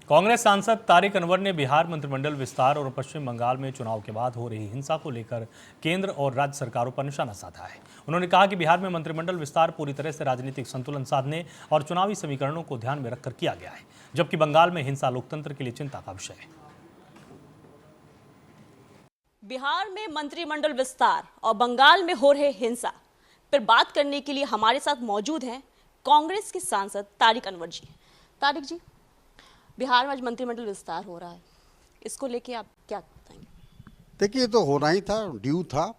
कांग्रेस सांसद तारिक अनवर ने बिहार मंत्रिमंडल विस्तार और पश्चिम बंगाल में चुनाव के बाद हो रही हिंसा को लेकर केंद्र और राज्य सरकारों पर निशाना साधा है। उन्होंने कहा कि बिहार में मंत्रिमंडल विस्तार पूरी तरह से राजनीतिक संतुलन साधने और चुनावी समीकरणों को ध्यान में रखकर किया गया है, जबकि बंगाल में हिंसा लोकतंत्र के लिए चिंता का विषय है। बिहार में मंत्रिमंडल विस्तार और बंगाल में हो रहे हिंसा पर बात करने के लिए हमारे साथ मौजूद हैं कांग्रेस के सांसद तारिक अनवर जी। तारिक जी, बिहार में आज मंत्रिमंडल विस्तार हो रहा है, इसको लेके आप क्या बताएंगे? देखिए, तो होना ही था, ड्यू था।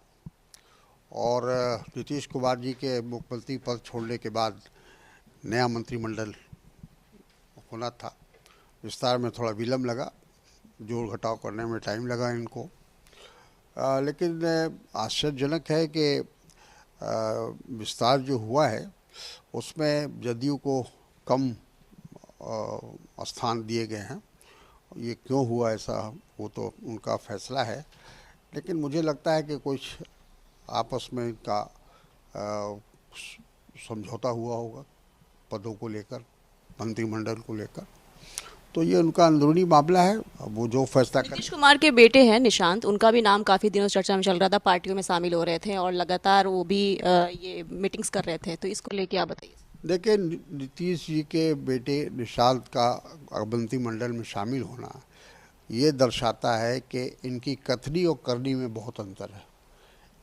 और नीतीश कुमार जी के मुख्यमंत्री पद छोड़ने के बाद नया मंत्रिमंडल होना था। विस्तार में थोड़ा विलम्ब लगा, जोड़ घटाव करने में टाइम लगा इनको। लेकिन आश्चर्यजनक है कि विस्तार जो हुआ है उसमें जदयू को कम स्थान दिए गए हैं। ये क्यों हुआ ऐसा, वो तो उनका फैसला है, लेकिन मुझे लगता है कि कुछ आपस में इनका समझौता हुआ होगा पदों को लेकर, मंत्रिमंडल को लेकर। तो ये उनका अंदरूनी मामला है, वो जो फैसला कर। नीतीश कुमार के बेटे हैं निशांत, उनका भी नाम काफी दिनों से चर्चा में चल रहा था, पार्टियों में शामिल हो रहे थे और लगातार वो भी ये मीटिंग्स कर रहे थे, तो इसको लेके आप बताइए। देखिए, नीतीश जी के बेटे निशांत का मंत्रिमंडल में शामिल होना ये दर्शाता है कि इनकी कथनी और करनी में बहुत अंतर है।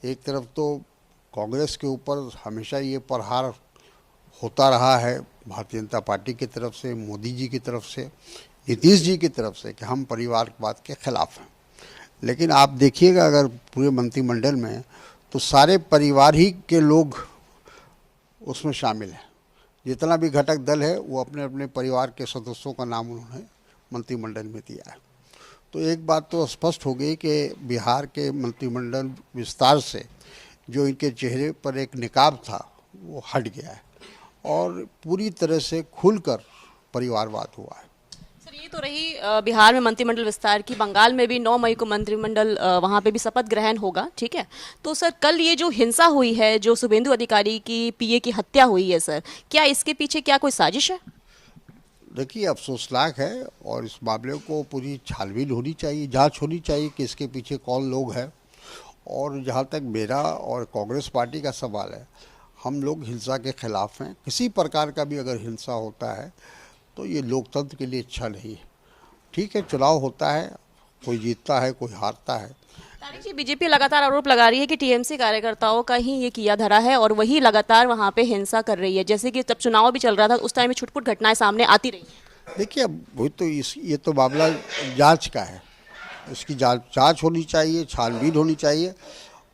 एक तरफ तो कांग्रेस के ऊपर हमेशा ये प्रहार होता रहा है, भारतीय जनता पार्टी की तरफ से, मोदी जी की तरफ से, नीतीश जी की तरफ से, कि हम परिवारवाद के खिलाफ हैं। लेकिन आप देखिएगा अगर पूरे मंत्रिमंडल में, तो सारे परिवार ही के लोग उसमें शामिल हैं। जितना भी घटक दल है वो अपने अपने परिवार के सदस्यों का नाम उन्होंने मंत्रिमंडल में दिया है। तो एक बात तो स्पष्ट हो गई कि बिहार के मंत्रिमंडल विस्तार से जो इनके चेहरे पर एक निकाब था वो हट गया है और पूरी तरह से खुलकर परिवारवाद हुआ है। सर, ये तो रही बिहार में मंत्रिमंडल विस्तार की। बंगाल में भी 9 मई को मंत्रिमंडल वहाँ पे भी शपथ ग्रहण होगा, ठीक है। तो सर, कल ये जो हिंसा हुई है, जो शुभेंदु अधिकारी की पीए की हत्या हुई है, सर क्या इसके पीछे क्या कोई साजिश है? देखिए, अफसोसनाक है और इस मामले को पूरी छानबीन होनी चाहिए, जांच होनी चाहिए कि इसके पीछे कौन लोग हैं। और जहाँ तक मेरा और कांग्रेस पार्टी का सवाल है, हम लोग हिंसा के खिलाफ हैं। किसी प्रकार का भी अगर हिंसा होता है तो ये लोकतंत्र के लिए अच्छा नहीं है। ठीक है, चुनाव होता है, कोई जीतता है, कोई हारता है। तारिक जी, बीजेपी लगातार आरोप लगा रही है कि टीएमसी कार्यकर्ताओं का ही ये किया धरा है और वही लगातार वहाँ पे हिंसा कर रही है। जैसे कि जब चुनाव भी चल रहा था उस टाइम में छुटपुट घटनाएं सामने आती रही। देखिए, अब वही तो ये तो मामला जांच का है, इसकी जांच होनी चाहिए, छानबीन होनी चाहिए।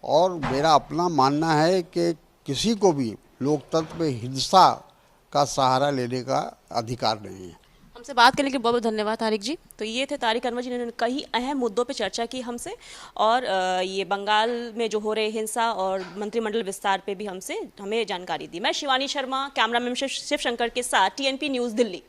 और मेरा अपना मानना है कि किसी को भी लोकतंत्र में हिंसा का सहारा लेने का अधिकार नहीं है। हमसे बात करने के लिए बहुत बहुत धन्यवाद तारिक जी। तो ये थे तारिक अनवर जी, ने कई अहम मुद्दों पे चर्चा की हमसे और ये बंगाल में जो हो रहे हिंसा और मंत्रिमंडल विस्तार पे भी हमें जानकारी दी। मैं शिवानी शर्मा, कैमरामैन शिव शंकर के साथ TNP न्यूज़ दिल्ली।